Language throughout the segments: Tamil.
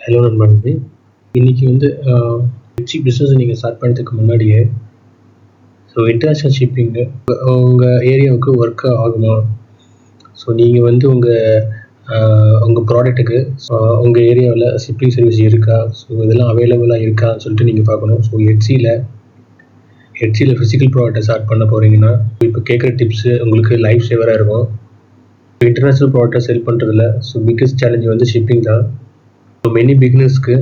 ஹலோ நண்பர்களே, இன்றைக்கி வந்து எச்சி பிஸ்னஸ் நீங்கள் ஸ்டார்ட் பண்ணுறதுக்கு முன்னாடியே இன்டர்நேஷ்னல் ஷிப்பிங்கு உங்கள் ஏரியாவுக்கு ஒர்க் ஆகுமா? நீங்கள் வந்து உங்கள் ப்ராடக்ட்டுக்கு உங்கள் ஏரியாவில் ஷிப்பிங் சர்வீஸ் இருக்கா? இதெல்லாம் அவைலபிளாக இருக்கான்னு சொல்லிட்டு நீங்கள் பார்க்கணும். ஹெச்சியில் ஃபிசிக்கல் ப்ராடக்ட்டை ஸ்டார்ட் பண்ண போகிறீங்கன்னா இப்போ கேட்குற டிப்ஸு உங்களுக்கு லைஃப் சேவராக இருக்கும். இன்டர்நேஷ்னல் ப்ராடக்ட்டை செல் பண்ணுறதுல பிக்கஸ்ட் சேலஞ்ச் வந்து ஷிப்பிங் தான். மெனி பிகினர்ஸ்க்கு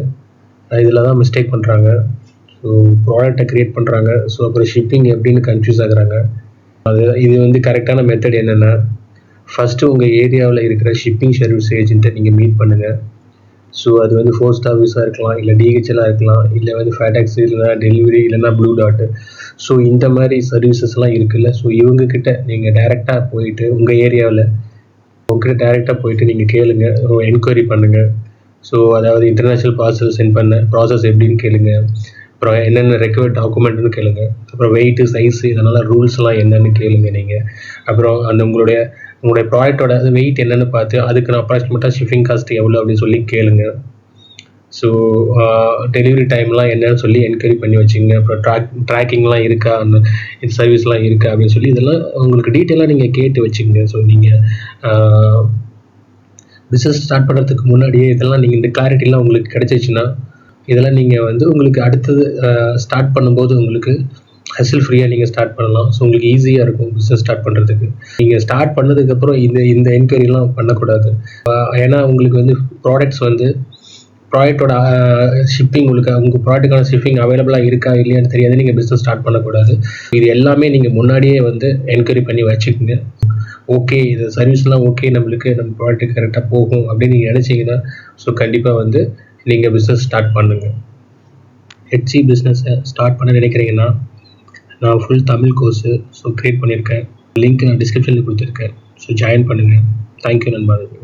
இதில் தான் மிஸ்டேக் பண்ணுறாங்க. ப்ராடக்டை க்ரியேட் பண்ணுறாங்க. அப்புறம் ஷிப்பிங் எப்படின்னு கன்ஃபியூஸ் ஆகுறாங்க. இது வந்து கரெக்டான மெத்தட் என்னென்னா, ஃபஸ்ட்டு உங்கள் ஏரியாவில் இருக்கிற ஷிப்பிங் சர்வீஸ் ஏஜென்ட்டை நீங்கள் மீட் பண்ணுங்கள். அது வந்து போஸ்ட் ஆஃபீஸாக இருக்கலாம், இல்லை டிஹெச்எல்லாக இருக்கலாம், இல்லை வந்து ஃபேடெக்ஸ், இல்லைனா டெலிவரி, இல்லைனா ப்ளூ டாட். இந்த மாதிரி சர்வீசஸ்லாம் இருக்குல்ல. இவங்கக்கிட்ட நீங்கள் டைரெக்டாக போயிட்டு உங்கள் ஏரியாவில் உங்கள்கிட்ட டைரெக்டாக போயிட்டு நீங்கள் கேளுங்க, என்கொயரி பண்ணுங்கள். அதாவது இன்டர்நேஷ்னல் பார்சல் சென்ட் பண்ண ப்ராசஸ் எப்படின்னு கேளுங்க. அப்புறம் என்னென்ன ரெக்வயர்ட் டாக்குமெண்ட்னு கேளுங்க. அப்புறம் வெயிட்டு, சைஸு, இதனால் ரூல்ஸ்லாம் என்னென்னு கேளுங்க நீங்கள். அப்புறம் உங்களுடைய ப்ராடக்டோட வெயிட் என்னென்னு பார்த்து அதுக்கு நான் அப்ராக்சிமேட்டாக ஷிப்பிங் காஸ்ட் எவ்வளோ அப்படின்னு சொல்லி கேளுங்க. டெலிவரி டைம்லாம் என்னன்னு சொல்லி என்கொயரி பண்ணி வச்சுங்க. அப்புறம் ட்ராக்கிங்லாம் இருக்கா, அந்த சர்வீஸ்லாம் இருக்கா அப்படின்னு சொல்லி இதெல்லாம் உங்களுக்கு டீட்டெயிலாக நீங்கள் கேட்டு வச்சுங்க. நீங்கள் பிஸ்னஸ் ஸ்டார்ட் பண்ணுறதுக்கு முன்னாடியே இதெல்லாம் நீங்கள் இந்த கிளாரிட்டிலாம் உங்களுக்கு கிடச்சிச்சின்னா, இதெல்லாம் நீங்கள் வந்து உங்களுக்கு அடுத்தது ஸ்டார்ட் பண்ணும்போது உங்களுக்கு ஹசில் ஃப்ரீயாக நீங்கள் ஸ்டார்ட் பண்ணலாம். உங்களுக்கு ஈஸியாக இருக்கும் பிஸ்னஸ் ஸ்டார்ட் பண்ணுறதுக்கு. நீங்கள் ஸ்டார்ட் பண்ணதுக்கப்புறம் இந்த என்கொயரிலாம் பண்ணக்கூடாது. ஏன்னா உங்களுக்கு வந்து ப்ராடக்டோட ஷிப்பிங் உங்கள் ப்ராடக்ட்டுக்கான ஷிப்பிங் அவைலபிளாக இருக்கா இல்லையான்னு தெரியாது நீங்கள் பிஸ்னஸ் ஸ்டார்ட் பண்ணக்கூடாது. இது எல்லாமே நீங்கள் முன்னாடியே வந்து என்கொயரி பண்ணி வச்சுக்கோங்க. ஓகே, இது சர்வீஸ்லாம் ஓகே, நம்ம ப்ராடக்ட் கரெக்டாக போகும் அப்படின்னு நீங்கள் நினச்சிங்கன்னா கண்டிப்பாக வந்து நீங்கள் பிஸ்னஸ் ஸ்டார்ட் பண்ணுங்கள். ஹெச்சி பிஸ்னஸை ஸ்டார்ட் பண்ண நினைக்கிறீங்கன்னா, நான் ஃபுல் தமிழ் கோர்ஸு க்ரியேட் பண்ணியிருக்கேன். லிங்க் நான் டிஸ்கிரிப்ஷனில் கொடுத்துருக்கேன். ஜாயின் பண்ணுங்கள். தேங்க்யூ நண்பர்களே.